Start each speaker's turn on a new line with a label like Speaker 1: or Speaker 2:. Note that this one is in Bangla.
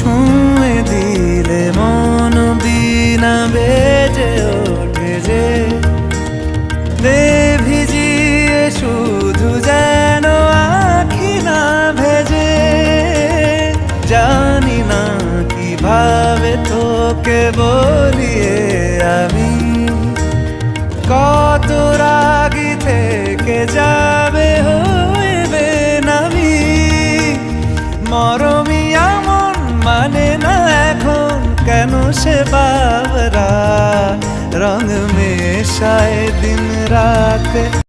Speaker 1: ছুঁয়ে দিলে মন বিনা বেজে ওঠে যে ভিজিয়ে শুধু যেন আখি না ভেজে। জানি না কিভাবে তোকে বলিয়ে আমি কত রাগি থেকে যাবে হইবে নামি। মরমি এমন মানে না এখন কেন সে বাবরা রং মেশায় দিন রাতে